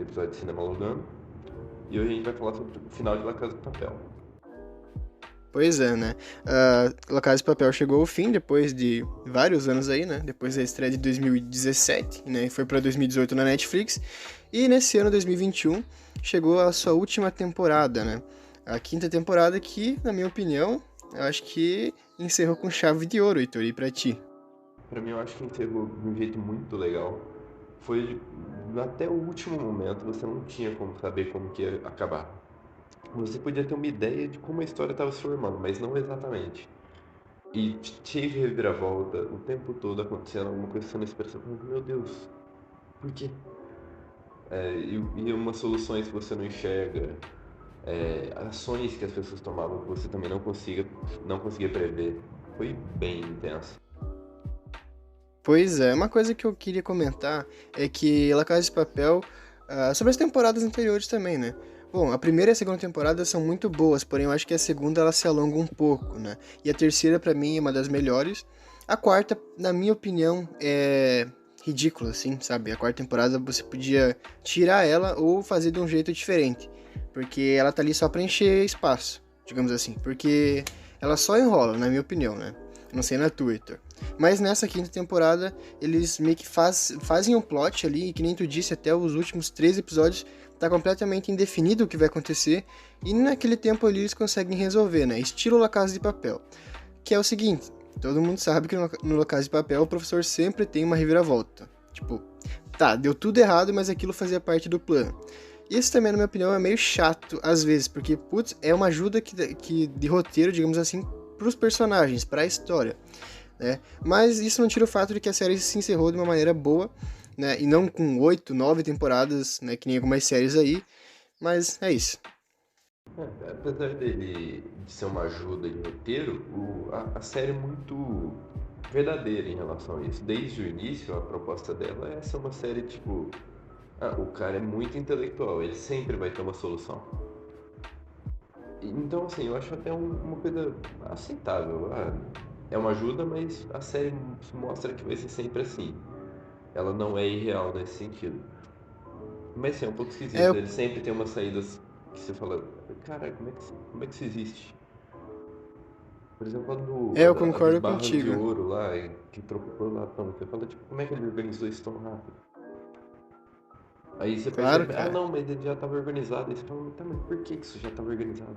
episódio de Cinema Logano. E hoje a gente vai falar sobre o final de La Casa de Papel. Pois é, né? La Casa de Papel chegou ao fim depois de vários anos aí, né? Depois da estreia de 2017, né? E foi pra 2018 na Netflix. E nesse ano, 2021, chegou a sua última temporada, né? A quinta temporada que, na minha opinião, eu acho que encerrou com chave de ouro, Heitor, e pra ti. Pra mim, eu acho que encerrou de um jeito muito legal. Foi até o último momento, você não tinha como saber como que ia acabar. Você podia ter uma ideia de como a história estava se formando, mas não exatamente. E cheio de reviravolta, o tempo todo acontecendo alguma coisa, você não espera, você fala, meu Deus, por quê? E umas soluções que você não enxerga, ações que as pessoas tomavam que você também não conseguia prever. Foi bem intenso. Pois é, uma coisa que eu queria comentar é que La Casa de Papel, sobre as temporadas anteriores também, né? Bom, a primeira e a segunda temporada são muito boas, porém eu acho que a segunda ela se alonga um pouco, né? E a terceira pra mim é uma das melhores. A quarta, na minha opinião, é ridícula, assim, sabe? A quarta temporada você podia tirar ela ou fazer de um jeito diferente, porque ela tá ali só pra encher espaço, digamos assim, porque ela só enrola, na minha opinião, né? Não sei na tua, Heitor. Mas nessa quinta temporada, eles meio que fazem um plot ali, e que nem tu disse, até os últimos 3 episódios tá completamente indefinido o que vai acontecer, e naquele tempo ali eles conseguem resolver, né? Estilo La Casa de Papel. Que é o seguinte, todo mundo sabe que no La Casa de Papel o professor sempre tem uma reviravolta. Tipo, tá, deu tudo errado, mas aquilo fazia parte do plano. Isso também, na minha opinião, é meio chato às vezes, porque, putz, é uma ajuda que de roteiro, digamos assim, pros personagens, pra história, né? Mas isso não tira o fato de que a série se encerrou de uma maneira boa, né? E não com 8, 9 temporadas, né? Que nem algumas séries aí. Mas é isso. Apesar dele de ser uma ajuda de roteiro, a série é muito verdadeira em relação a isso. Desde o início, a proposta dela é ser uma série tipo, o cara é muito intelectual, ele sempre vai ter uma solução. Então, assim, eu acho até uma coisa aceitável. É uma ajuda, mas a série mostra que vai ser sempre assim. Ela não é irreal nesse sentido. Mas sim, é um pouco É, esquisito. Ele sempre tem umas saídas que você fala, cara, como é que isso existe? Por exemplo, eu a das concordo barras de contigo. ouro lá, que trocou por latão. Você fala, tipo, como é que ele organizou isso tão rápido? Aí você Claro, percebe, cara. não, mas ele já estava organizado. Aí você fala, tá, mas por que isso já estava organizado?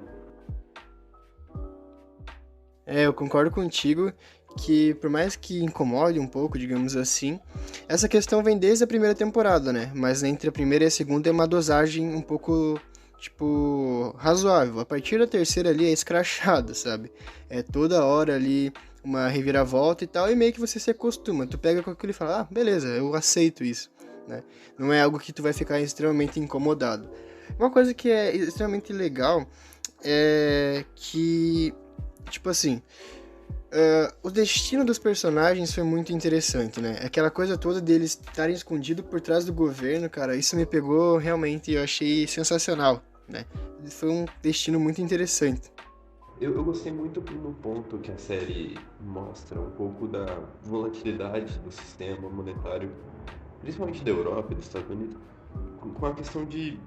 Eu concordo contigo que, por mais que incomode um pouco, digamos assim, essa questão vem desde a primeira temporada, né? Mas entre a primeira e a segunda é uma dosagem um pouco, tipo, razoável. A partir da terceira ali é escrachado, sabe? É toda hora ali uma reviravolta e tal, e meio que você se acostuma. Tu pega com aquilo e fala, beleza, eu aceito isso, né? Não é algo que tu vai ficar extremamente incomodado. Uma coisa que é extremamente legal é que, tipo assim, o destino dos personagens foi muito interessante, né? Aquela coisa toda deles estarem escondidos por trás do governo, cara, isso me pegou realmente, eu achei sensacional, né? Foi um destino muito interessante. Eu gostei muito no ponto que a série mostra um pouco da volatilidade do sistema monetário, principalmente da Europa e dos Estados Unidos, com a questão de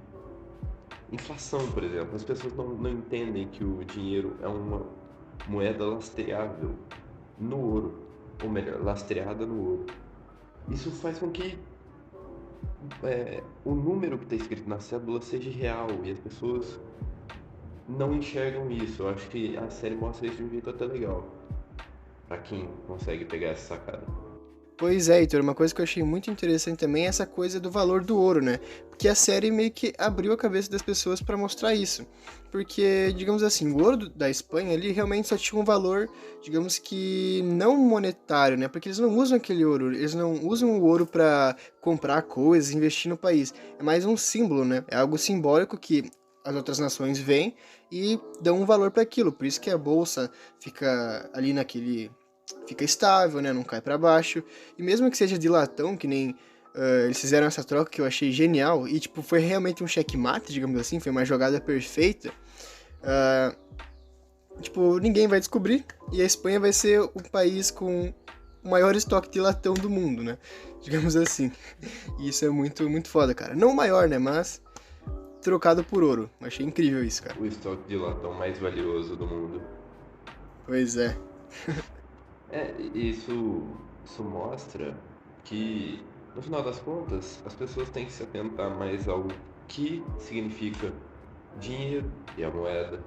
inflação, por exemplo. As pessoas não entendem que o dinheiro é uma moeda lastreável no ouro, ou melhor, lastreada no ouro. Isso faz com que o número que está escrito na cédula seja real e as pessoas não enxergam isso. Eu acho que a série mostra isso de um jeito até legal, pra quem consegue pegar essa sacada. Pois é, Heitor, uma coisa que eu achei muito interessante também é essa coisa do valor do ouro, né? Porque a série meio que abriu a cabeça das pessoas para mostrar isso. Porque, digamos assim, o ouro da Espanha ali realmente só tinha um valor, digamos que não monetário, né? Porque eles não usam aquele ouro, eles não usam o ouro para comprar coisas, investir no país. É mais um símbolo, né? É algo simbólico que as outras nações veem e dão um valor para aquilo. Por isso que a bolsa fica ali naquele fica estável, né? Não cai para baixo. E mesmo que seja de latão, que nem eles fizeram essa troca que eu achei genial, e tipo, foi realmente um checkmate, digamos assim, foi uma jogada perfeita. Tipo, ninguém vai descobrir, e a Espanha vai ser o país com o maior estoque de latão do mundo, né? Digamos assim. E isso é muito, muito foda, cara. Não o maior, né? Mas trocado por ouro. Achei incrível isso, cara. O estoque de latão mais valioso do mundo. Pois é. Isso mostra que, no final das contas, as pessoas têm que se atentar mais ao que significa dinheiro e a moeda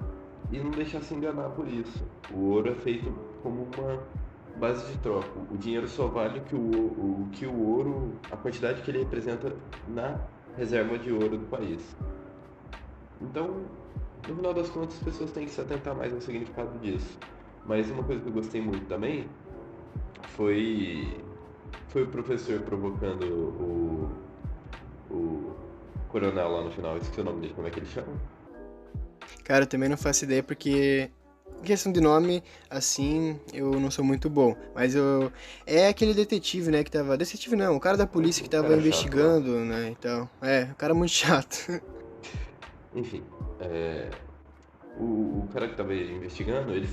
e não deixar se enganar por isso. O ouro é feito como uma base de troca. O dinheiro só vale o que o ouro, a quantidade que ele representa na reserva de ouro do país. Então, no final das contas, as pessoas têm que se atentar mais ao significado disso. Mas uma coisa que eu gostei muito também foi, foi o professor provocando o coronel lá no final. Esqueci o nome dele, como é que ele chama? Cara, eu também não faço ideia porque em questão de nome, assim, eu não sou muito bom. Mas eu. É aquele detetive, né, que tava. Detetive não, o cara da polícia que O tava cara chato lá. investigando, né, então. É, o cara muito chato. Enfim, é, o cara que estava investigando, ele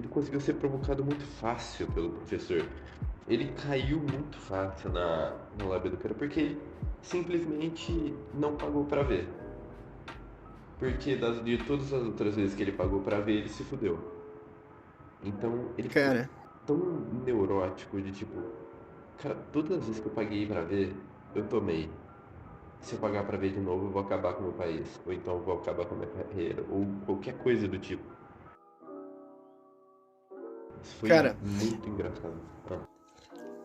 conseguiu ser provocado muito fácil pelo professor. Ele caiu muito fácil na lábia do cara, porque ele simplesmente não pagou pra ver. Porque de todas as outras vezes que ele pagou pra ver, ele se fudeu. Então ele ficou Cara, tão neurótico de tipo, cara, todas as vezes que eu paguei pra ver, eu tomei. Se eu pagar pra ver de novo, eu vou acabar com o meu país. Ou então eu vou acabar com a minha carreira. Ou qualquer coisa do tipo. Isso foi cara, muito engraçado. Ah,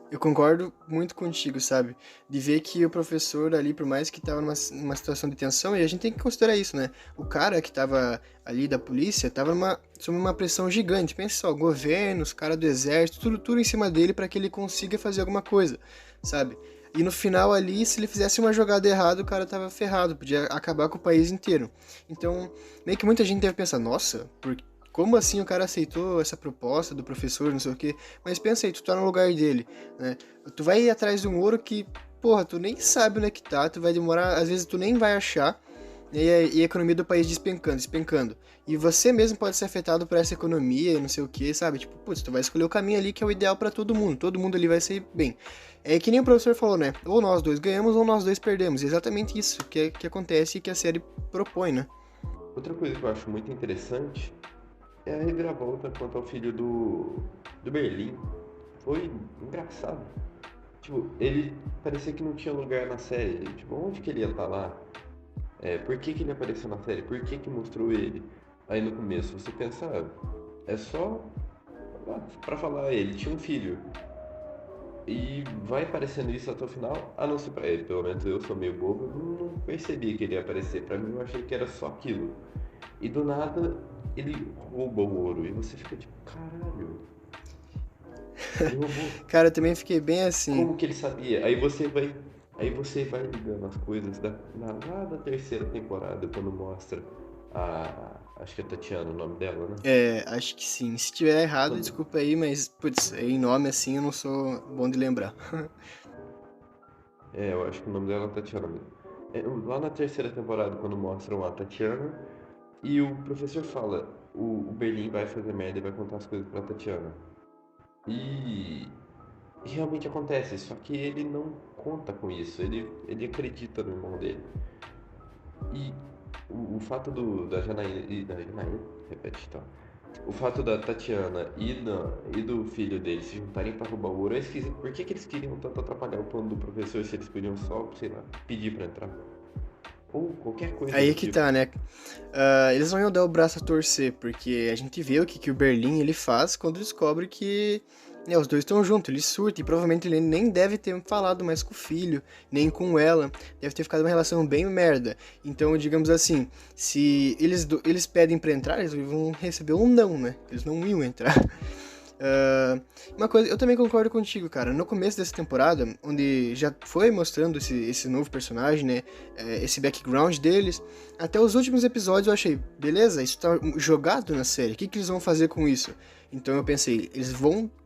eu concordo muito contigo, sabe? De ver que o professor ali, por mais que tava numa situação de tensão, e a gente tem que considerar isso, né? O cara que tava ali da polícia tava sob uma pressão gigante. Pensa só, o governo, os caras do exército, tudo em cima dele para que ele consiga fazer alguma coisa, sabe? E no final ali, se ele fizesse uma jogada errada, o cara tava ferrado, podia acabar com o país inteiro. Então, meio que muita gente deve pensar, nossa, como assim o cara aceitou essa proposta do professor, não sei o quê? Mas pensa aí, tu tá no lugar dele, né? Tu vai ir atrás de um ouro que, porra, tu nem sabe onde é que tá, tu vai demorar, às vezes tu nem vai achar, e a economia do país despencando, despencando. E você mesmo pode ser afetado por essa economia e não sei o que, sabe? Tipo, putz, tu vai escolher o caminho ali que é o ideal pra todo mundo ali vai sair bem. É que nem o professor falou, né? Ou nós dois ganhamos ou nós dois perdemos. E é exatamente isso que acontece e que a série propõe, né? outra coisa que eu acho muito interessante é a reviravolta quanto ao filho do Berlim. Foi engraçado. Tipo, ele parecia que não tinha lugar na série. Tipo, onde que ele ia estar lá? Por que que ele apareceu na série? Por que que mostrou ele? Aí no começo você pensa, é só pra falar, ele tinha um filho. E vai aparecendo isso até o final, a não ser pra ele, pelo menos eu sou meio bobo, eu não percebi que ele ia aparecer. Pra mim eu achei que era só aquilo. E do nada ele rouba o ouro. E você fica tipo, caralho, ele roubou. Cara, eu também fiquei bem assim. Como que ele sabia? Aí você vai ligando as coisas lá da terceira temporada, quando mostra acho que é Tatiana o nome dela, né? É, acho que sim. Se tiver errado, Quando, desculpa aí, mas, putz, em nome assim eu não sou bom de lembrar. eu acho que o nome dela é Tatiana mesmo. Lá na terceira temporada, quando mostram a Tatiana, e o professor fala, o Berlim vai fazer merda e vai contar as coisas pra Tatiana. E, e realmente acontece, só que ele não conta com isso, ele acredita no irmão dele. E o fato da Janaína, repete então. O fato da Tatiana e do filho dele se juntarem pra roubar o ouro é esquisito. Por que que eles queriam tanto atrapalhar o plano do professor se eles podiam só, sei lá, pedir pra entrar? Ou qualquer coisa Aí do é que tipo. tá, né? Eles não iam dar o braço a torcer, porque a gente vê o que o Berlim ele faz quando descobre que né, os dois estão juntos, ele surta e provavelmente ele nem deve ter falado mais com o filho, nem com ela, deve ter ficado uma relação bem merda. Então, digamos assim, se eles pedem pra entrar, eles vão receber um não, né? Eles não iam entrar. Uma coisa, eu também concordo contigo, cara. No começo dessa temporada, onde já foi mostrando esse novo personagem, né? Esse background deles, até os últimos episódios eu achei, beleza, isso tá jogado na série. O que eles vão fazer com isso? Então eu pensei,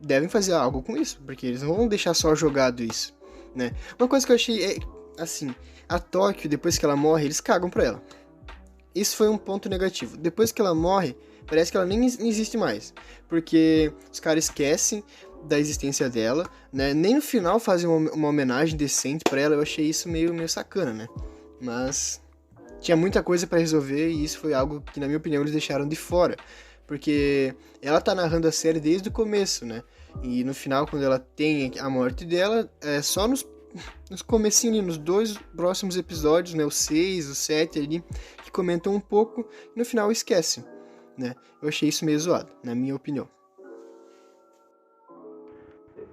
devem fazer algo com isso, porque eles não vão deixar só jogado isso, né? Uma coisa que eu achei é, assim, a Tóquio, depois que ela morre, eles cagam pra ela. Isso foi um ponto negativo. Depois que ela morre, parece que ela nem existe mais. Porque os caras esquecem, da existência dela, né? Nem no final fazem uma homenagem decente pra ela, eu achei isso meio sacana, né? Mas tinha muita coisa pra resolver e isso foi algo que, na minha opinião, eles deixaram de fora. Porque ela tá narrando a série desde o começo, né? E no final, quando ela tem a morte dela, é só nos comecinhos, nos 2 próximos episódios, né? O 6, o 7 ali, que comentam um pouco e no final esquece, né? Eu achei isso meio zoado, na minha opinião.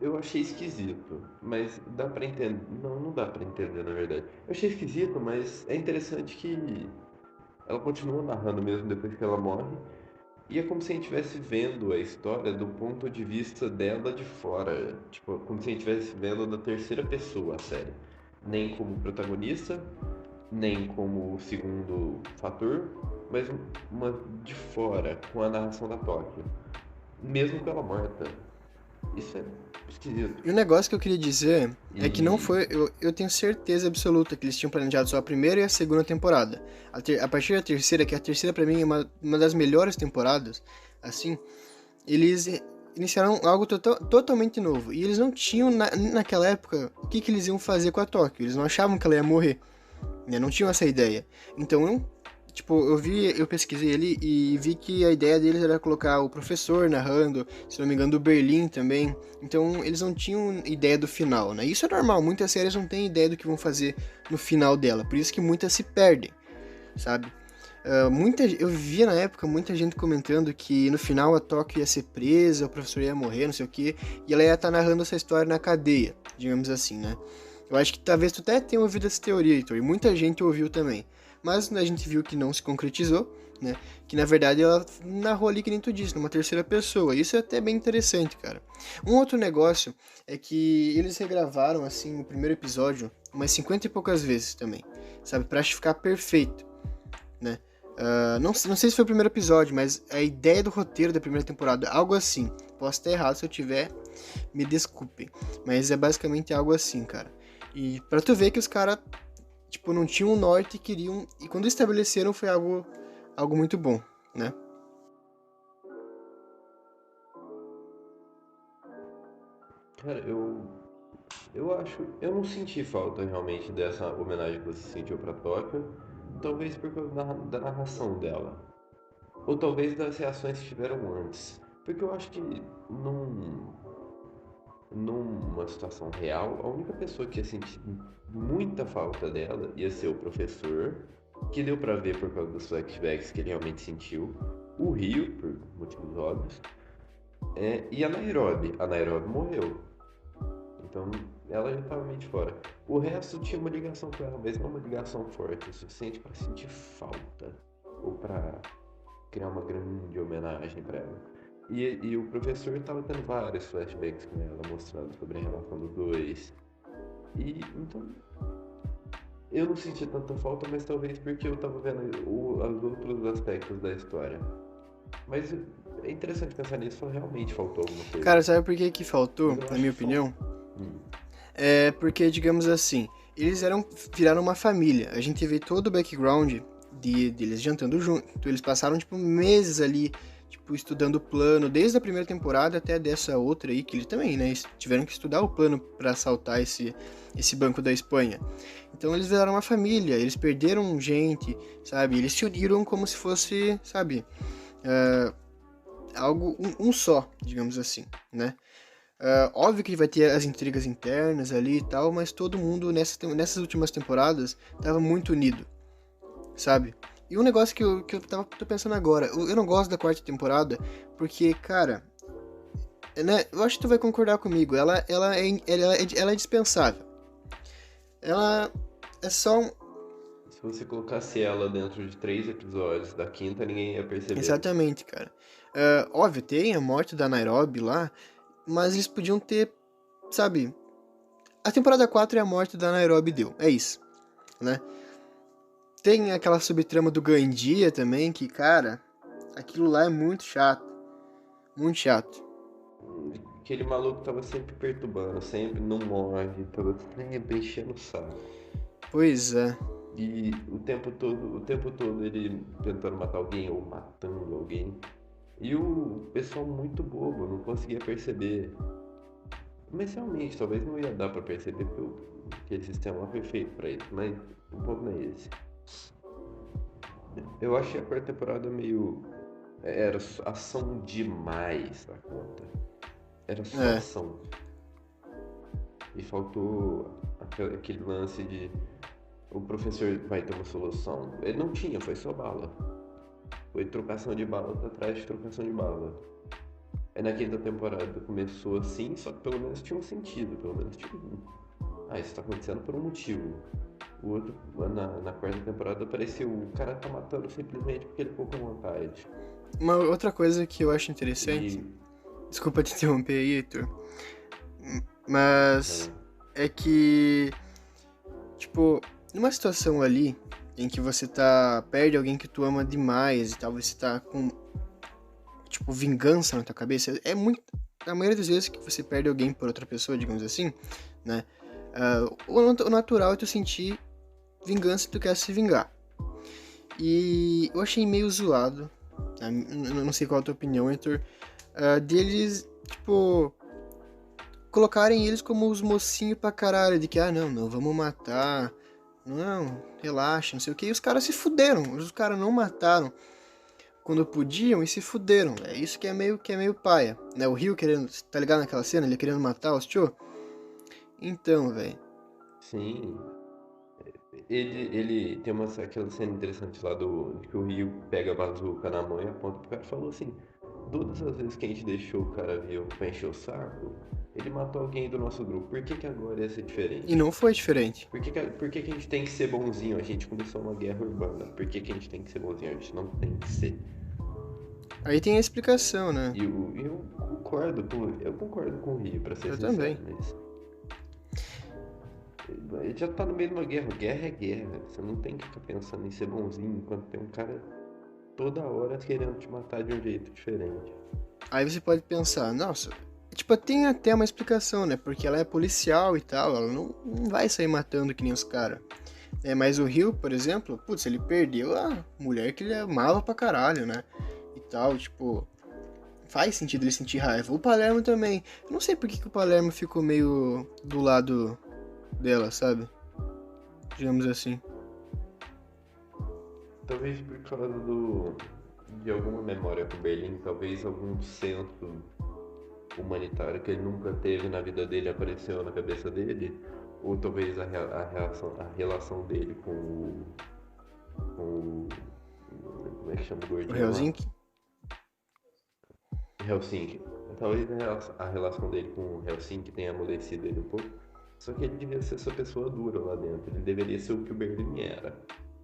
Eu achei esquisito, mas dá pra entender. Não, não dá pra entender, na verdade. Eu achei esquisito, mas é interessante que ela continua narrando mesmo depois que ela morre. E é como se a gente estivesse vendo a história do ponto de vista dela de fora. Tipo, como se a gente estivesse vendo da terceira pessoa a série. Nem como protagonista, nem como segundo fator, mas uma de fora, com a narração da Tóquio. Mesmo com ela morta. Isso é esquisito. E o negócio que eu queria dizer é que não E foi. Eu tenho certeza absoluta que eles tinham planejado só a primeira e a segunda temporada. A partir da terceira, que a terceira pra mim é uma das melhores temporadas, assim, eles iniciaram algo totalmente novo. E eles não tinham, naquela época, o que eles iam fazer com a Tóquio. Eles não achavam que ela ia morrer, né? Não tinham essa ideia. Então, tipo, eu pesquisei ali e vi que a ideia deles era colocar o professor narrando, se não me engano, do Berlim também. Então, eles não tinham ideia do final, né? Isso é normal, muitas séries não têm ideia do que vão fazer no final dela. Por isso que muitas se perdem, sabe? Eu via na época muita gente comentando que no final a Tóquio ia ser presa, o professor ia morrer, não sei o que, e ela ia estar narrando essa história na cadeia, digamos assim, né? Eu acho que talvez tu até tenha ouvido essa teoria, Heitor, e muita gente ouviu também. Mas a gente viu que não se concretizou, né? Que na verdade ela narrou ali, que nem tu disse, numa terceira pessoa. Isso é até bem interessante, cara. Um outro negócio é que eles regravaram, assim, o primeiro episódio umas 50 e poucas vezes também, sabe? Pra ficar perfeito, né? Não sei se foi o primeiro episódio, mas a ideia do roteiro da primeira temporada, algo assim. Posso estar errado, se eu tiver, me desculpem. Mas é basicamente algo assim, cara. E pra tu ver que os caras, tipo, não tinham um norte e queriam. E quando estabeleceram foi algo muito bom, né? cara, eu acho. Eu não senti falta realmente dessa homenagem que você sentiu pra Tóquio. Talvez por causa da narração dela. Ou talvez das reações que tiveram antes. Porque eu acho que numa situação real, a única pessoa que ia sentir muita falta dela ia ser o professor, que deu pra ver por causa dos flashbacks que ele realmente sentiu. O Rio, por motivos óbvios. E a Nairobi. A Nairobi morreu. Então ela já estava meio de fora. O resto tinha uma ligação com ela, mas não uma ligação forte o suficiente para sentir falta. Ou para criar uma grande homenagem para ela. E o professor estava tendo vários flashbacks com ela, mostrando sobre a relação dos dois. E então eu não senti tanta falta, mas talvez porque eu estava vendo os outros aspectos da história. Mas é interessante pensar nisso, realmente faltou alguma coisa. Cara, sabe por que que faltou, Mas eu na acho minha que falta. opinião? É porque, digamos assim, viraram uma família. A gente vê todo o background deles jantando junto. Eles passaram, tipo, meses ali, tipo, estudando o plano, desde a primeira temporada até dessa outra aí, que eles também, né, tiveram que estudar o plano para assaltar esse Banco da Espanha. Então eles viraram uma família, eles perderam gente, sabe? Eles se uniram como se fosse, sabe, algo, um só, digamos assim, né? Óbvio que vai ter as intrigas internas ali e tal, mas todo mundo nessas últimas temporadas tava muito unido, sabe? E um negócio tô pensando agora, eu não gosto da quarta temporada, porque, cara, né, eu acho que tu vai concordar comigo, ela é dispensável. Ela é só um. Se você colocasse ela dentro de 3 episódios da quinta, ninguém ia perceber. Exatamente, cara. Óbvio, tem a morte da Nairobi lá, mas eles podiam ter, sabe? A temporada 4 é a morte da Nairobi deu, é isso, né? Tem aquela subtrama do Gandia também, que, cara, aquilo lá é muito chato. Muito chato. Aquele maluco tava sempre perturbando, sempre não morre, tava sempre enchendo o saco. Pois é. E o tempo todo ele tentando matar alguém ou matando alguém. E o pessoal muito bobo, não conseguia perceber. Mas realmente, talvez não ia dar pra perceber porque aquele sistema lá foi feito pra isso, mas o ponto não é esse. Eu achei a quarta temporada meio. Era ação demais da conta. Era só É, ação. E faltou aquele lance de o professor vai ter uma solução. Ele não tinha, foi só bala. Foi trocação de bala atrás de trocação de bala. Aí na quinta temporada começou assim, só que pelo menos tinha um sentido, pelo menos tinha um. Ah, isso tá acontecendo por um motivo. O outro, na quarta temporada, apareceu o cara tá matando simplesmente porque ele ficou com vontade. uma outra coisa que eu acho interessante, E. desculpa te interromper aí, Heitor, mas Aham. é que, tipo, numa situação ali em que você perde alguém que tu ama demais e tal, você tá com, tipo, vingança na tua cabeça, é muito, a maioria das vezes que você perde alguém por outra pessoa, digamos assim, né, o natural é tu sentir vingança e tu quer se vingar. E eu achei meio zoado, né, eu não sei qual a tua opinião, Heitor, deles, tipo, colocarem eles como os mocinhos pra caralho, de que, não, vamos matar, não, relaxa, não sei o que, e os caras se fuderam, os caras não mataram quando podiam e se fuderam, é isso que é meio paia, né, o Rio querendo, tá ligado naquela cena, ele querendo matar os tio? Então, velho, Sim. Ele tem aquela cena interessante lá de que o Rio pega a bazuca na mão e aponta pro cara e falou assim: todas as vezes que a gente deixou o cara vivo pra encher o saco, ele matou alguém do nosso grupo. Por que que agora ia ser e diferente? não foi diferente. Por que que a gente tem que ser bonzinho? A gente começou uma guerra urbana. Por que que a gente tem que ser bonzinho? A gente não tem que ser. Aí tem a explicação, né, Eu concordo com o Rio, pra ser eu sincero, também. mas ele já tá no meio de uma guerra. Guerra é guerra. Você não tem que ficar pensando em ser bonzinho enquanto tem um cara toda hora querendo te matar de um jeito diferente. Aí você pode pensar, nossa, tipo, tem até uma explicação, né, porque ela é policial e tal, ela não vai sair matando que nem os caras. É, mas o Rio, por exemplo, putz, ele perdeu a mulher que ele amava pra caralho, né? E tal, tipo, faz sentido ele sentir raiva. O Palermo também. Eu não sei por que o Palermo ficou meio do lado dela, sabe? Digamos assim. Talvez por causa de alguma memória com Berlim, talvez algum centro humanitário que ele nunca teve na vida dele apareceu na cabeça dele, ou talvez a relação dele com como é que chama o O gordinho lá? Helsinki. Helsinki. Talvez a relação dele com o Helsinki tenha amolecido ele um pouco. Só que ele devia ser essa pessoa dura lá dentro. Ele deveria ser o que o Berlim era.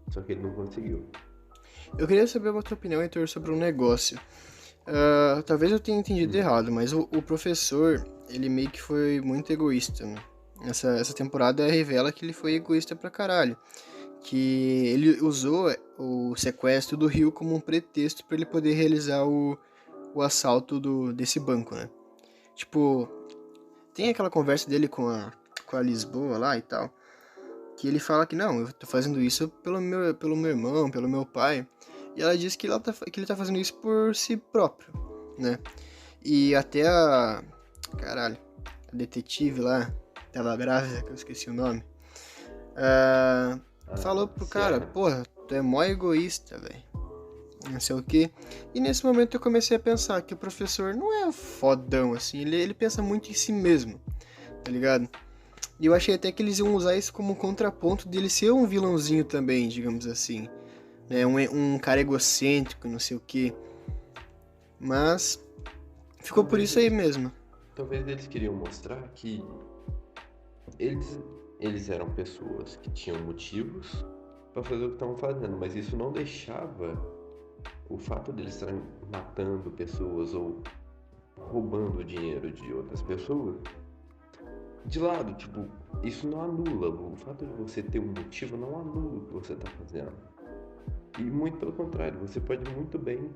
Só que ele não conseguiu. Eu queria saber a tua opinião, Heitor, sobre um negócio. Talvez eu tenha entendido Hum. errado, mas o professor, ele meio que foi muito egoísta, né? Essa temporada revela que ele foi egoísta pra caralho. Que ele usou o sequestro do Rio como um pretexto para ele poder realizar o assalto desse banco, né? Tipo, tem aquela conversa dele com a Lisboa lá e tal, que ele fala que não, eu tô fazendo isso pelo meu irmão, pelo meu pai. E ela diz que ele tá fazendo isso por si próprio, né? E até caralho, a detetive lá, tava grávida, que eu esqueci o nome. ah, Falou A pro cara, Sierra. porra, tu é mó egoísta, velho. Não sei o quê. E nesse momento eu comecei a pensar que o professor não é fodão, assim, ele pensa muito em si mesmo, tá ligado? E eu achei até que eles iam usar isso como um contraponto dele ser um vilãozinho também, digamos assim. Né? Um cara egocêntrico, não sei o quê. Mas ficou por Talvez isso aí eles, mesmo. talvez eles queriam mostrar que eles, eles eram pessoas que tinham motivos para fazer o que estavam fazendo, mas isso não deixava o fato deles estarem matando pessoas ou roubando o dinheiro de outras pessoas de lado. Tipo, isso não anula. O fato de você ter um motivo não anula o que você está fazendo. E muito pelo contrário, você pode muito bem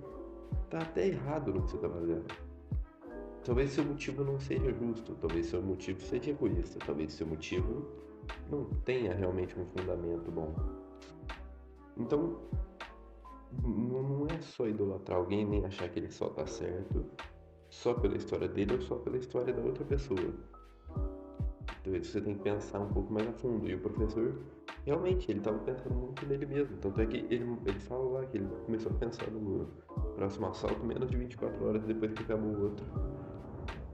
estar até errado no que você está fazendo. Talvez seu motivo não seja justo, talvez seu motivo seja egoísta, talvez seu motivo não tenha realmente um fundamento bom. Então, não é só idolatrar alguém nem achar que ele só tá certo só pela história dele ou só pela história da outra pessoa. Então você tem que pensar um pouco mais a fundo. E o professor, realmente, ele estava pensando muito nele mesmo. Tanto é que ele fala lá que ele começou a pensar no próximo assalto menos de 24 horas depois que acabou o outro.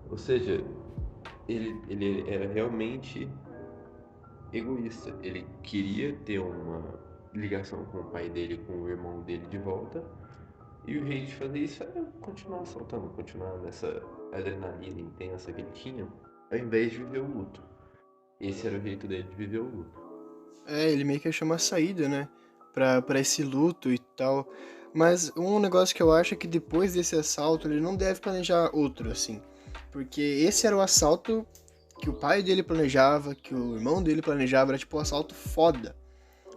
Ou seja, ele era realmente egoísta. Ele queria ter uma ligação com o pai dele, com o irmão dele de volta. E o jeito de fazer isso era continuar assaltando, continuar nessa adrenalina intensa que ele tinha, ao invés de viver o luto. Esse era o jeito dele de viver o luto. É, ele meio que achou uma saída, né? Pra esse luto e tal. Mas um negócio que eu acho é que depois desse assalto ele não deve planejar outro, assim. Porque esse era o assalto que o pai dele planejava, que o irmão dele planejava, era tipo um assalto foda,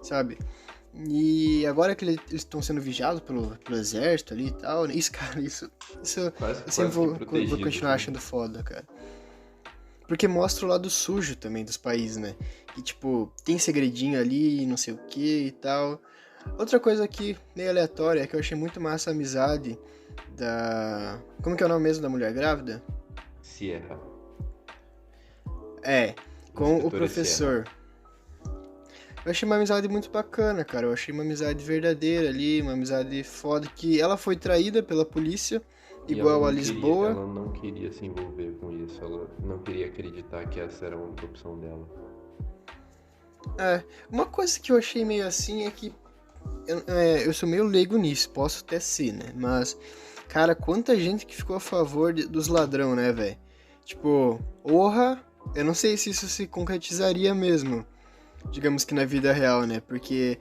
sabe? E agora que eles estão sendo vigiados pelo exército ali e tal, né? Isso, cara, isso Quase, eu sempre quase que vou protegidos, continuar né? achando foda, cara. Porque mostra o lado sujo também dos países, né? Que, tipo, tem segredinho ali, não sei o que e tal. Outra coisa aqui, meio aleatória, é que eu achei muito massa a amizade da... Como que é o nome mesmo da mulher grávida? Sierra. É, com o Inspetora Sierra. professor. Eu achei uma amizade muito bacana, cara. Eu achei uma amizade verdadeira ali, uma amizade foda, que ela foi traída pela polícia, E ela igual a não queria, Lisboa. ela não queria se envolver com isso. Ela não queria acreditar que essa era a única opção dela. É, uma coisa que eu achei meio assim é que eu sou meio leigo nisso, posso até ser, né? Mas, cara, quanta gente que ficou a favor dos ladrão, né, velho? Tipo, orra, eu não sei se isso se concretizaria mesmo, digamos que na vida real, né? Porque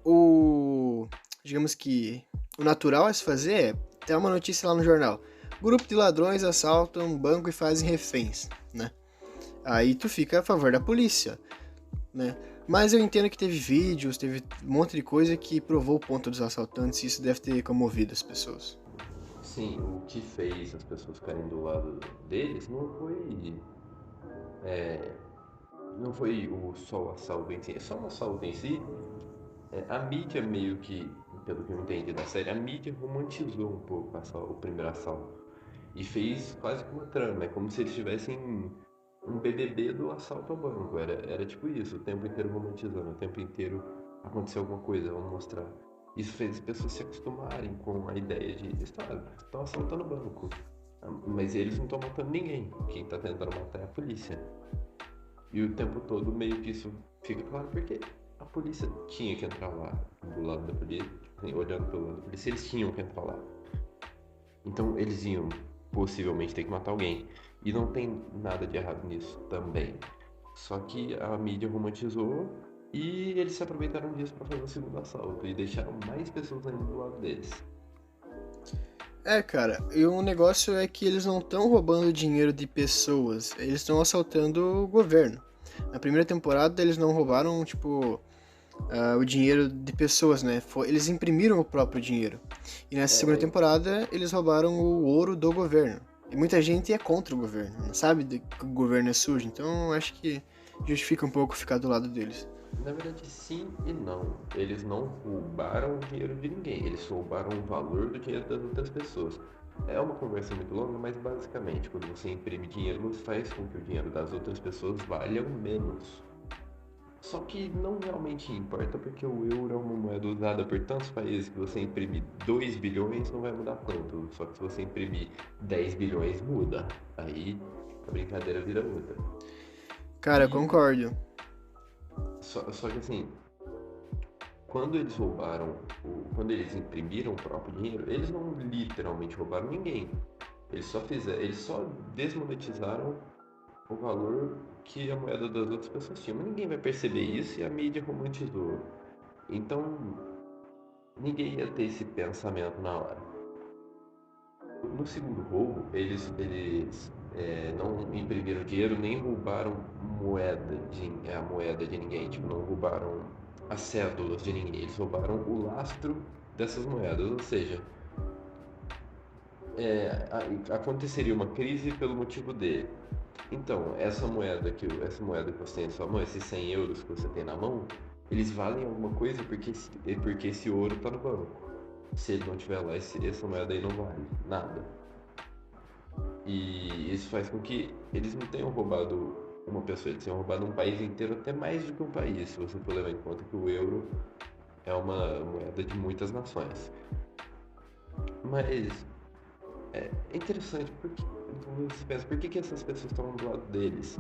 o. Digamos que o natural a se fazer é ter uma notícia lá no jornal. Grupo de ladrões assaltam um banco e fazem reféns, né? Aí tu fica a favor da polícia, né? Mas eu entendo que teve vídeos, teve um monte de coisa que provou o ponto dos assaltantes e isso deve ter comovido as pessoas. Sim, o que fez as pessoas ficarem do lado deles é, não foi só o assalto em si, é só o assalto em si. A mídia meio que, pelo que eu entendi da série, a mídia romantizou um pouco o primeiro assalto e fez quase que uma trama, é como se eles tivessem um BBB do assalto ao banco, era tipo isso, o tempo inteiro romantizando, o tempo inteiro aconteceu alguma coisa, vamos mostrar. Isso fez as pessoas se acostumarem com a ideia de, estão assaltando o banco, mas eles não estão matando ninguém, quem está tentando matar é a polícia. E o tempo todo meio que isso fica claro porque a polícia tinha que entrar lá, do lado da polícia, assim, olhando pelo lado da polícia, eles tinham que entrar lá. Então eles iam possivelmente ter que matar alguém. E não tem nada de errado nisso também. Só que a mídia romantizou e eles se aproveitaram disso para fazer o segundo assalto e deixaram mais pessoas ainda do lado deles. É, cara, e o negócio é que eles não estão roubando dinheiro de pessoas, eles estão assaltando o governo. Na primeira temporada eles não roubaram, tipo, o dinheiro de pessoas, né? Eles imprimiram o próprio dinheiro. E nessa segunda É, temporada eles roubaram o ouro do governo. E muita gente é contra o governo, não sabe que o governo é sujo, então acho que justifica um pouco ficar do lado deles. na verdade, sim e não. Eles não roubaram o dinheiro de ninguém, eles roubaram o valor do dinheiro das outras pessoas. É uma conversa muito longa, mas basicamente, quando você imprime dinheiro, você faz com que o dinheiro das outras pessoas valha menos. Só que não realmente importa, porque o euro é uma moeda usada por tantos países que você imprimir 2 bilhões não vai mudar tanto. Só que se você imprimir 10 bilhões, muda. Aí a brincadeira vira outra. Cara, eu E concordo. só que assim, quando eles roubaram, quando eles imprimiram o próprio dinheiro, eles não literalmente roubaram ninguém. Eles só desmonetizaram o valor que a moeda das outras pessoas tinha. Mas ninguém vai perceber isso e a mídia romantizou. Então, ninguém ia ter esse pensamento na hora. No segundo roubo, eles não imprimiram dinheiro nem roubaram a moeda de ninguém. Tipo, não roubaram as cédulas de ninguém. Eles roubaram o lastro dessas moedas. Ou seja, aconteceria uma crise pelo motivo dele. Então, essa moeda que você tem na sua mão, esses 100 euros que você tem na mão, eles valem alguma coisa porque esse ouro está no banco. Se ele não tiver lá, essa moeda aí não vale nada. E isso faz com que eles não tenham roubado. uma pessoa, eles tinham roubado um país inteiro, até mais do que um país, se você for levar em conta que o euro é uma moeda de muitas nações. Mas é interessante porque você pensa, por que essas pessoas estavam do lado deles?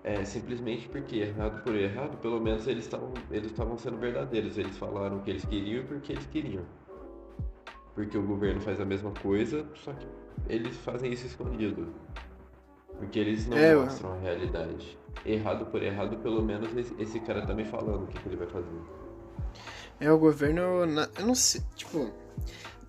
É simplesmente porque, errado por errado, pelo menos eles estavam sendo verdadeiros. Eles falaram o que eles queriam e porque eles queriam. Porque o governo faz a mesma coisa, só que eles fazem isso escondido. Porque eles não É, mostram a realidade. Errado por errado, pelo menos esse cara tá me falando o que ele vai fazer. o governo. Eu não sei, tipo.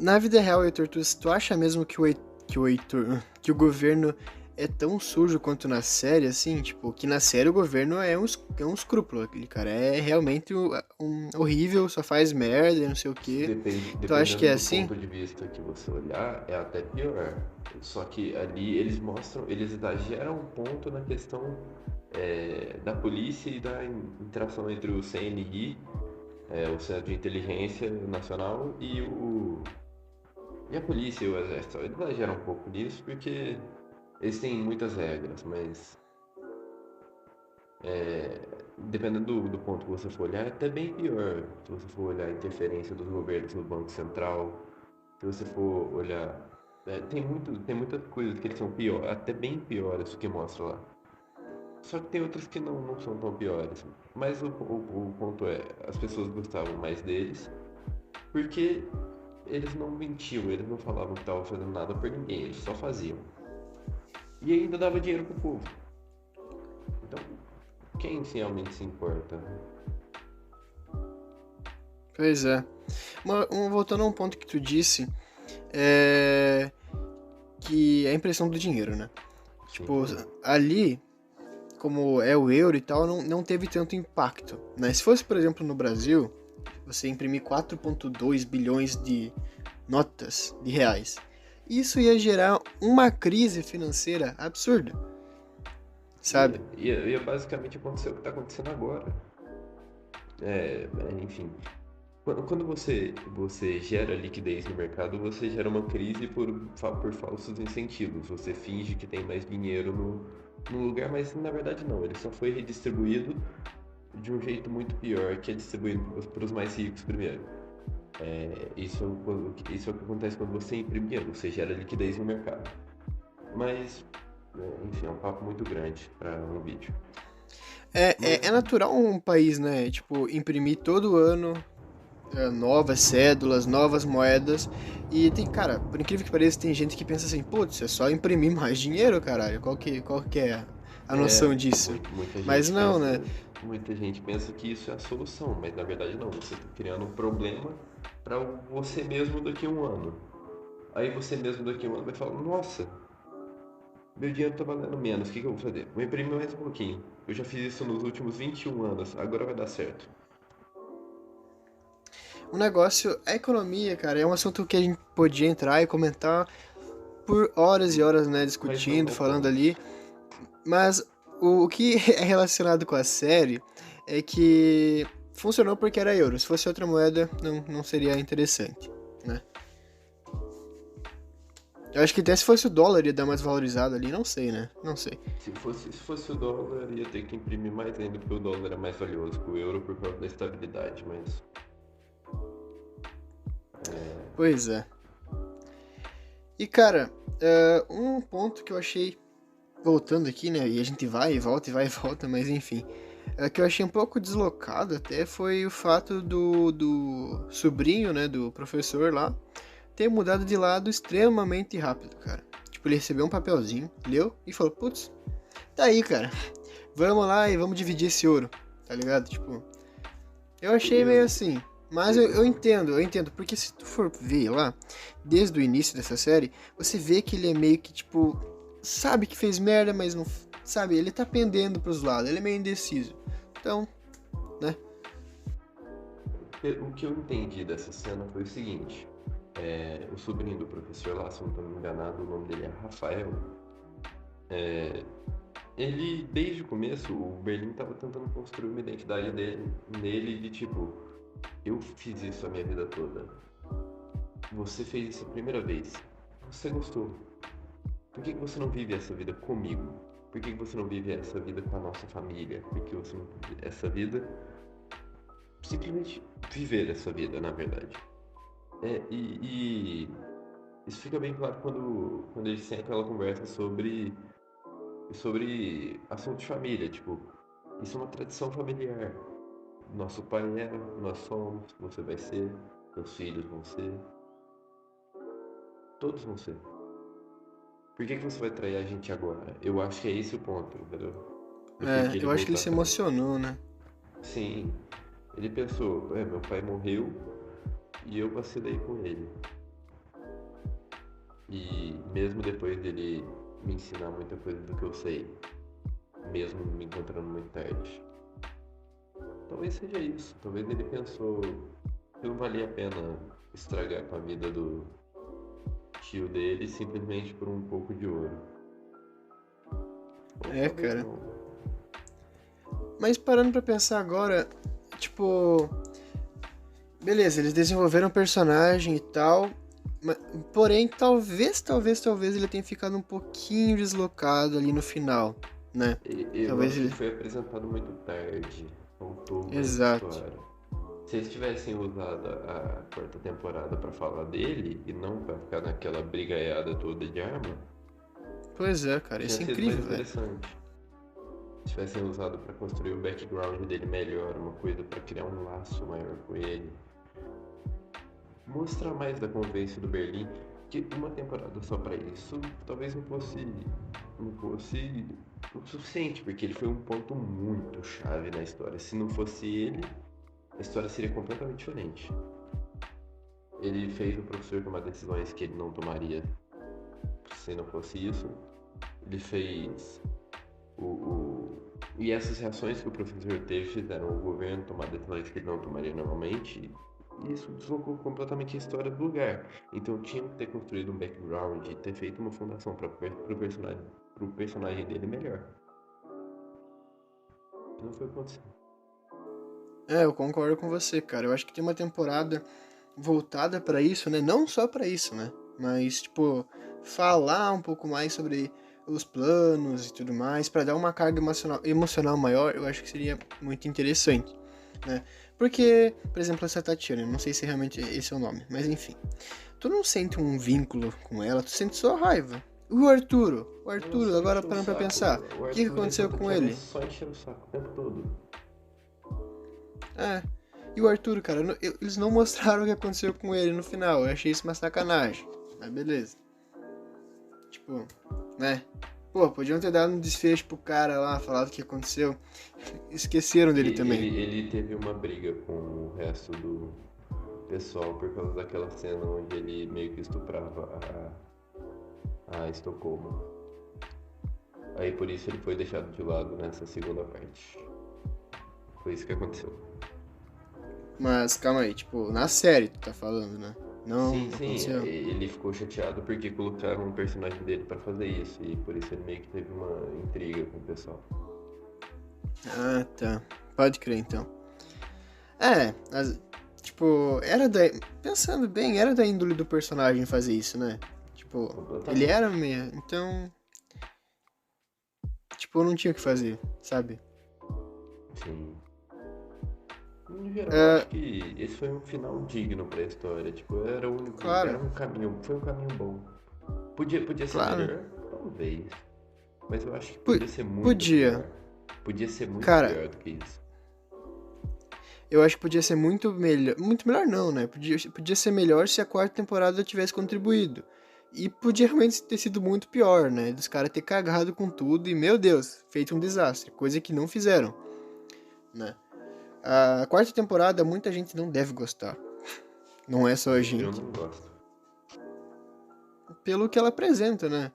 Na vida real, Heitor, tu acha mesmo que o governo é tão sujo quanto na série, assim? Tipo, que na série o governo é um escrúpulo, aquele cara. É realmente um horrível, só faz merda e não sei o quê. Tu acha que Dependendo é do assim? ponto de vista que você olhar, é até pior. Só que ali eles mostram, eles exageram um ponto na questão da polícia e da interação entre o CNI, o Centro de Inteligência Nacional, e a polícia e o exército. Eles exageram um pouco nisso porque eles têm muitas regras, mas dependendo do ponto que você for olhar, é até bem pior. Se você for olhar a interferência dos governos no Banco Central, se você for olhar. Tem muitas coisas que eles são pior, até bem piores do que mostra lá. Só que tem outras que não são tão piores. Mas o ponto é, as pessoas gostavam mais deles porque eles não mentiam, eles não falavam que estavam fazendo nada por ninguém, eles só faziam. E ainda dava dinheiro pro povo. Então, quem realmente se importa? Pois é. Voltando a um ponto que tu disse, é que é a impressão do dinheiro, né? Sim, Tipo, ali, como é o euro e tal, não teve tanto impacto, né? Se fosse, por exemplo, no Brasil, você imprimir 4,2 bilhões de notas de reais, isso ia gerar uma crise financeira absurda, sabe? ia basicamente acontecer o que está acontecendo agora. Enfim, quando você gera liquidez no mercado, você gera uma crise por falsos incentivos. Você finge que tem mais dinheiro no lugar, mas na verdade não. Ele só foi redistribuído de um jeito muito pior, que é distribuído para os mais ricos primeiro. Isso é o que acontece quando você imprime dinheiro, você gera liquidez no mercado. Mas, enfim, é um papo muito grande para um vídeo. É Mas, natural um país, né? Tipo, imprimir todo ano novas cédulas, novas moedas. E tem, cara, por incrível que pareça, tem gente que pensa assim, putz, é só imprimir mais dinheiro, caralho. Qual que é a é, noção disso? muita Mas gente não, pensa, né? muita gente pensa que isso é a solução, mas na verdade não. Você está criando um problema para você mesmo daqui a um ano. Aí você mesmo daqui a um ano vai falar, nossa, meu dinheiro está valendo menos, o que eu vou fazer? Vou imprimir mais um pouquinho. Eu já fiz isso nos últimos 21 anos, agora vai dar certo. O negócio, a economia, cara, é um assunto que a gente podia entrar e comentar por horas e horas, né? Mas não Discutindo, ao falando ponto. ali. Mas o que é relacionado com a série é que funcionou porque era euro. Se fosse outra moeda, não seria interessante, né? Eu acho que até se fosse o dólar ia dar mais valorizado ali, não sei, né? Não sei. Se fosse o dólar, ia ter que imprimir mais ainda, porque o dólar é mais valioso que o euro por causa da estabilidade, mas Pois é. E cara, um ponto que eu achei, voltando aqui, né? E a gente vai e volta e vai e volta, mas enfim. Que eu achei um pouco deslocado até foi o fato do sobrinho, né? Do professor lá, ter mudado de lado extremamente rápido, cara. Tipo, ele recebeu um papelzinho, leu e falou: putz, tá aí, cara. Vamos lá e vamos dividir esse ouro, tá ligado? Tipo, eu achei meio eu, assim. Mas eu, eu entendo, porque se tu for ver lá, desde o início dessa série, você vê que ele é meio que, tipo, sabe que fez merda, mas não. Sabe, ele tá pendendo pros lados, ele é meio indeciso. Então, né? o que eu entendi dessa cena foi o seguinte: o sobrinho do professor lá, se eu não estou me enganado, o nome dele é Rafael. Ele, desde o começo, o Berlim estava tentando construir uma identidade nele de tipo, eu fiz isso a minha vida toda. Você fez isso a primeira vez. Você gostou. Por que que você não vive essa vida comigo? Por que que você não vive essa vida com a nossa família? Por que você não vive essa vida? Simplesmente viver essa vida, na verdade. E isso fica bem claro quando eles têm aquela conversa sobre assunto de família. Tipo, isso é uma tradição familiar. Nosso pai era, nós somos, você vai ser, seus filhos vão ser, todos vão ser. Por que que você vai trair a gente agora? Eu acho que é esse o ponto, entendeu? Do É, porquê ele eu acho que ele voltou se atrás. emocionou, né? Sim, ele pensou, meu pai morreu e eu vacilei com ele. E mesmo depois dele me ensinar muita coisa do que eu sei, mesmo me encontrando muito tarde. Talvez seja isso. Talvez ele pensou que não valia a pena estragar com a vida do tio dele simplesmente por um pouco de ouro. Ou É, talvez cara. não. Mas parando pra pensar agora, tipo, beleza, eles desenvolveram o personagem e tal, porém, talvez ele tenha ficado um pouquinho deslocado ali no final, né? Eu Talvez acho que ele. foi apresentado muito tarde. Faltou mais Exato. história. Se eles tivessem usado a quarta temporada pra falar dele e não pra ficar naquela brigaiada toda de arma, Pois é, cara, tinha isso é sido mais incrível, velho. interessante. Se tivessem usado pra construir o background dele melhor, uma coisa pra criar um laço maior com ele, mostrar mais da convivência do Berlim, que uma temporada só pra isso talvez não fosse o suficiente, porque ele foi um ponto muito chave na história. Se não fosse ele, a história seria completamente diferente. Ele fez o professor tomar decisões que ele não tomaria se não fosse isso. Ele fez e essas reações que o professor teve fizeram o governo tomar decisões que ele não tomaria normalmente. E isso deslocou completamente a história do lugar. Então tinha que ter construído um background e ter feito uma fundação para pro personagem dele melhor. Não foi o que aconteceu. É, eu concordo com você, cara. Eu acho que tem uma temporada voltada pra isso, né? Não só pra isso, né? Mas, tipo, falar um pouco mais sobre os planos e tudo mais, pra dar uma carga emocional maior, eu acho que seria muito interessante, né? Porque, por exemplo, essa Tatiana, eu não sei se realmente esse é o nome, mas enfim. Tu não sente um vínculo com ela, tu sente só raiva. O Ela Arturo, só agora encheu o parando pra saco. pensar, O o que que Arthur aconteceu com tava ele? só enchendo o saco o tempo todo. É. E o Arthur, cara, eles não mostraram o que aconteceu com ele no final. Eu achei isso uma sacanagem. Mas beleza. Tipo, né? Pô, podiam ter dado um desfecho pro cara lá, falado o que aconteceu. Esqueceram E dele também. ele teve uma briga com o resto do pessoal por causa daquela cena onde ele meio que estuprava a Estocolmo. Aí por isso ele foi deixado de lado nessa segunda parte. Foi isso que aconteceu. Mas calma aí, tipo, na série tu tá falando, né? Sim, Não sim, aconteceu. ele ficou chateado porque colocaram um personagem dele pra fazer isso e por isso ele meio que teve uma intriga com o pessoal. Ah, tá. Pode crer então. É, tipo, era da. Pensando bem, era da índole do personagem fazer isso, né? Tipo, ele era Completamente. meio. Então, tipo, não tinha o que fazer, sabe? Sim. No geral, É, acho que esse foi um final digno pra história. Tipo, era o único. Era claro, um caminho. Foi um caminho bom. Podia ser claro. melhor? Talvez. Mas eu acho que Po- podia ser muito Podia. pior. Podia ser muito Cara, pior do que isso. eu acho que podia ser muito melhor. Muito melhor não, né? Podia ser melhor se a quarta temporada tivesse contribuído. E podia realmente ter sido muito pior, né? Dos caras ter cagado com tudo e, meu Deus, feito um desastre. Coisa que não fizeram, né? A quarta temporada, muita gente não deve gostar. Não é só a Eu gente. não gosto. Pelo que ela apresenta, né?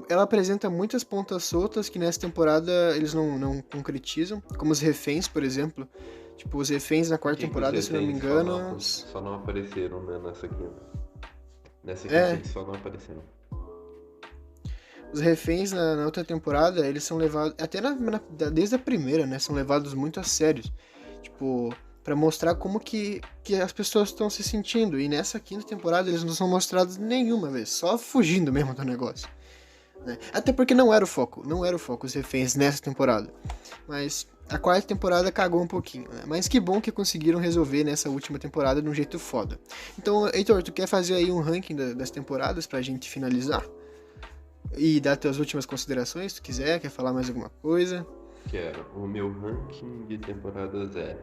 Ela apresenta muitas pontas soltas que nessa temporada eles não concretizam, como os reféns, por exemplo. Tipo, os reféns na Por quarta que que os temporada, se não me reféns engano. só não apareceram, né, nessa quinta? Nessa quinta É, eles só não apareceram. os reféns na outra temporada, eles são levados. Até desde a primeira, né? São levados muito a sério. Tipo, pra mostrar como que as pessoas estão se sentindo. E nessa quinta temporada eles não são mostrados nenhuma vez, só fugindo mesmo do negócio. né? Até porque não era o foco os reféns nessa temporada. Mas a quarta temporada cagou um pouquinho, né? Mas que bom que conseguiram resolver nessa última temporada de um jeito foda. Então, Heitor, tu quer fazer aí um ranking das temporadas pra gente finalizar? E dar tuas últimas considerações, se tu quiser, quer falar mais alguma coisa? Quero. O meu ranking de temporadas é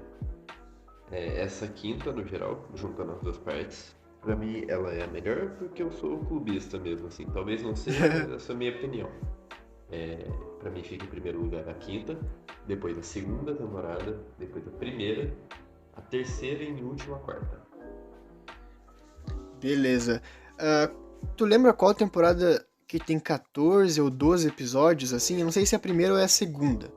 essa quinta, no geral, juntando as duas partes. Pra mim, ela é a melhor porque eu sou clubista mesmo, assim. Talvez não seja, mas essa é a minha opinião. Pra mim fica em primeiro lugar a quinta, depois a segunda temporada, depois a primeira, a terceira e em última a quarta. Beleza. Tu lembra qual temporada que tem 14 ou 12 episódios, assim? Eu não sei se é a primeira ou é a segunda.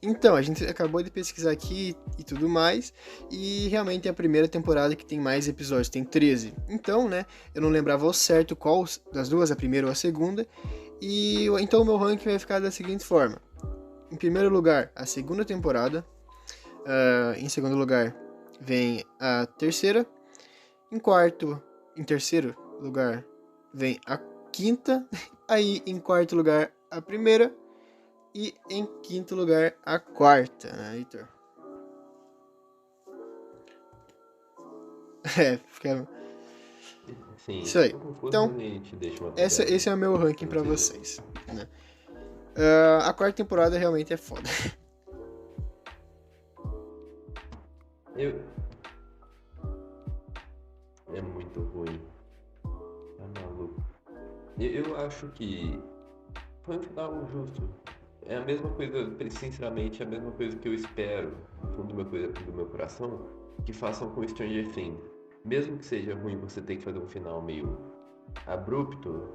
Então, a gente acabou de pesquisar aqui e tudo mais, e realmente é a primeira temporada que tem mais episódios, tem 13. Então, né, eu não lembrava ao certo qual das duas, a primeira ou a segunda, e então o meu ranking vai ficar da seguinte forma. Em primeiro lugar, a segunda temporada, em segundo lugar vem a terceira, em terceiro lugar vem a quinta, aí em quarto lugar a primeira, e em quinto lugar, a quarta, né, Heitor? Fica... Sim, Isso aí. ficou confuso, Então, mas a gente deixa uma esse é o meu ranking pra vocês, né? A quarta temporada realmente é foda. É muito ruim. Tá maluco. Eu acho que foi um final justo. É a mesma coisa, sinceramente, é a mesma coisa que eu espero, no fundo do meu coração, que façam com Stranger Things. Mesmo que seja ruim você ter que fazer um final meio abrupto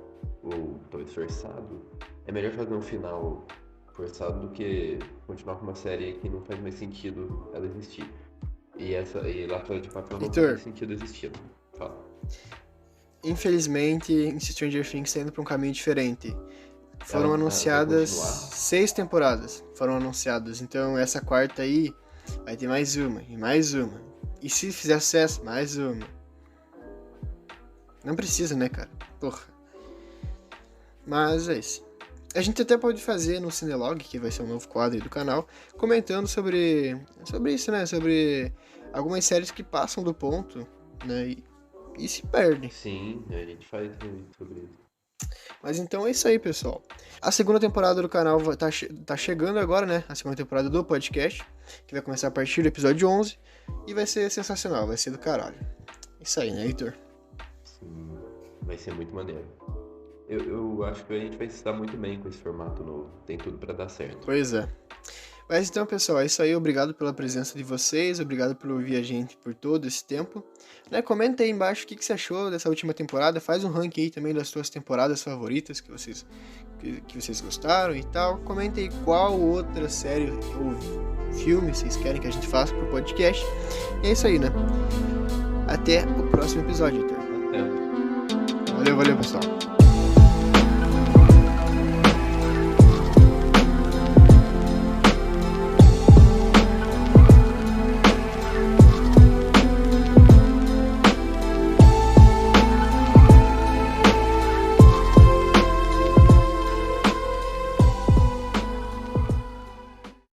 ou talvez forçado, é melhor fazer um final forçado do que continuar com uma série que não faz mais sentido ela existir. E La Casa de Papel não Heitor, faz sentido existir. Fala. infelizmente, em Stranger Things está indo pra um caminho diferente. Foram Ela vai anunciadas continuar? 6 temporadas. Foram anunciadas. Então essa quarta aí vai ter mais uma e mais uma. E se fizer sucesso, mais uma. Não precisa, né, cara? Porra. Mas é isso. A gente até pode fazer no Cinelog, que vai ser um novo quadro aí do canal, comentando sobre isso, né? Sobre algumas séries que passam do ponto, né? E se perdem. Sim, a gente faz sobre isso. Mas então é isso aí, pessoal. A segunda temporada do canal tá chegando agora, né? A segunda temporada do podcast, que vai começar a partir do episódio 11. E vai ser sensacional, vai ser do caralho. Isso aí, né, Heitor? Sim, vai ser muito maneiro. Eu acho que a gente vai se dar muito bem com esse formato novo. Tem tudo pra dar certo. Pois é. Mas então, pessoal, é isso aí. Obrigado pela presença de vocês. Obrigado por ouvir a gente por todo esse tempo. Né, comenta aí embaixo o que você achou dessa última temporada. Faz um ranking aí também das suas temporadas favoritas que vocês gostaram e tal. Comenta aí qual outra série ou filme vocês querem que a gente faça pro podcast. E é isso aí, né? Até o próximo episódio, Heitor. Até. Valeu, pessoal.